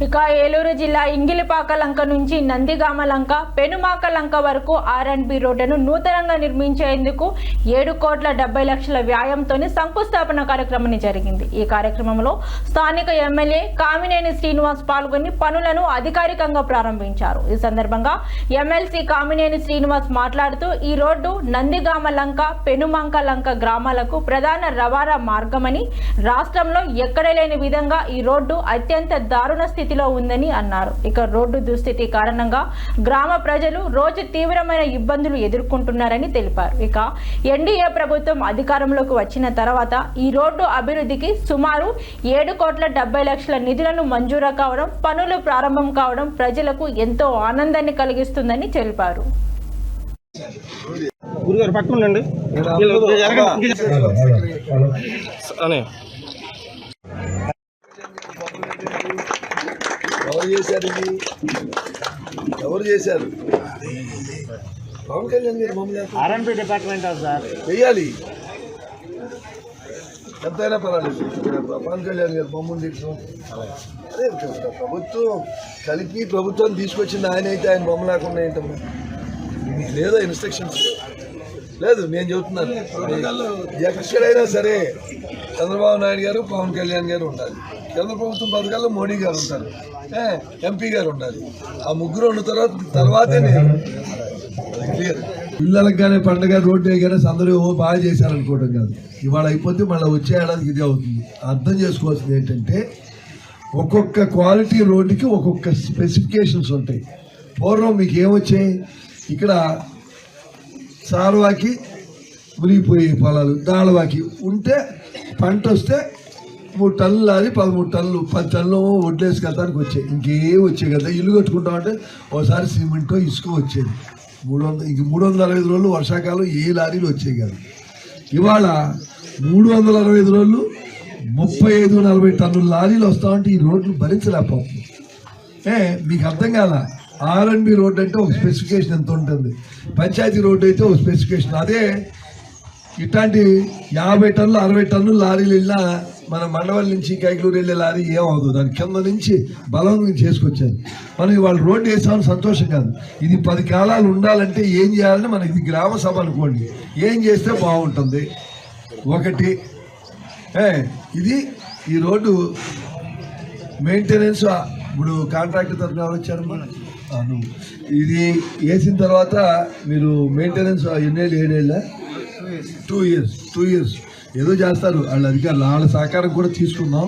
ఇక ఏలూరు జిల్లా ఇంగిలిపాక లంక నుంచి నందిగామ లంక పెనుమాక లంక వరకు R&B రోడ్డును నూతనంగా నిర్మించేందుకు 7,70,00,000 వ్యయంతో శంకుస్థాపన కార్యక్రమం జరిగింది. ఈ కార్యక్రమంలో స్థానిక ఎమ్మెల్యే కామినేని శ్రీనివాస్ పాల్గొని పనులను అధికారికంగా ప్రారంభించారు. ఈ సందర్భంగా ఎమ్మెల్సీ కామినేని శ్రీనివాస్ మాట్లాడుతూ ఈ రోడ్డు నందిగామ లంక పెనుమాక లంక గ్రామాలకు ప్రధాన రవాణా మార్గమని, రాష్ట్రంలో ఎక్కడ లేని విధంగా ఈ రోడ్డు అత్యంత దారుణ స్థితిలో ఉందని అన్నారు. ఇక రోడ్డు దుస్థితి కారణంగా గ్రామ ప్రజలు రోజు తీవ్రమైన ఇబ్బందులు ఎదుర్కొంటున్నారని తెలిపారు. ఇక ఎన్డీఏ ప్రభుత్వం అధికారంలోకి వచ్చిన తర్వాత ఈ రోడ్డు అభివృద్ధికి సుమారు 7,70,00,000 నిధులను మంజూరు కావడం, పనులు ప్రారంభం కావడం ప్రజలకు ఎంతో ఆనందాన్ని కలిగిస్తుందని తెలిపారు. ఎవరు చేశారు? పవన్ కళ్యాణ్ గారు R&B డిపార్ట్మెంట్ సార్ వెయ్యాలి, ఎంతైనా పర్వాలేదు. పవన్ కళ్యాణ్ గారు బొమ్మను అదే ప్రభుత్వం కలిపి ప్రభుత్వం తీసుకొచ్చింది ఆయన అయితే ఆయన బొమ్మ లేకుండా ఏంటమ్మా? మీకు లేదా ఇన్స్ట్రక్షన్స్ లేదు. నేను చెబుతున్నాను, ఎక్కడైనా సరే చంద్రబాబు నాయుడు గారు పవన్ కళ్యాణ్ గారు ఉండాలి, కేంద్ర ప్రభుత్వం పథకాల్లో మోడీ గారు ఉంటారు, ఎంపీ గారు ఉండాలి. ఆ ముగ్గురు ఉన్న తర్వాతే నేను క్లియర్. పిల్లలకు కానీ పండుగ రోడ్డు కానీ అందరూ బాగా చేశారనుకోవడం కాదు. ఇవాళ అయిపోతే మళ్ళీ వచ్చే ఏడాదికి ఇదే అవుతుంది. అర్థం చేసుకోవాల్సింది ఏంటంటే ఒక్కొక్క క్వాలిటీ రోడ్డుకి ఒక్కొక్క స్పెసిఫికేషన్స్ ఉంటాయి. పూర్వం మీకు ఏమొచ్చాయి, ఇక్కడ సారవాకి మునిగిపోయే పొలాలు, దాళవాకి ఉంటే పంట వస్తే 3 టన్నులు లారీ 13 టన్నులు 10 టన్నులు వడ్లేసుకెళ్తానికి వచ్చాయి. ఇంకేం వచ్చాయి కదా. ఇల్లు కట్టుకుంటామంటే ఒకసారి సిమెంట్ ఇసుక వచ్చేది. 365 రోజులు వర్షాకాలం ఏ లారీలు వచ్చాయి కాదు. ఇవాళ 365 రోజులు 35-40 టన్నుల లారీలు వస్తామంటే ఈ రోడ్లు భరించలేకపోతుంది. మీకు అర్థం కాల. R&B రోడ్డు అంటే ఒక స్పెసిఫికేషన్ ఎంత ఉంటుంది, పంచాయతీ రోడ్డు అయితే ఒక స్పెసిఫికేషన్. అదే ఇట్లాంటి 50 టన్నులు 60 టన్నులు లారీలు వెళ్ళినా మన మండవల్ నుంచి కైకలూరు వెళ్ళే లారీ ఏమవుతుంది, దాని కింద నుంచి బలవంతం చేసుకొచ్చారు. మనం ఇవాళ రోడ్డు వేసామని సంతోషం కాదు. ఇది 10 కాలాలు ఉండాలంటే ఏం చేయాలని మనకి ఇది గ్రామ సభ అనుకోండి, ఏం చేస్తే బాగుంటుంది. ఒకటి ఇది ఈ రోడ్డు మెయింటెనెన్స్. ఇప్పుడు కాంట్రాక్టర్ తరఫున ఎవరు వచ్చారమ్మా? ఇది వేసిన తర్వాత మీరు మెయింటెనెన్స్ ఎన్నేళ్ళు 7 ఏళ్ళ 2 ఇయర్స్ ఏదో చేస్తారు వాళ్ళ అధికారులు. వాళ్ళ సహకారం కూడా తీసుకుందాం.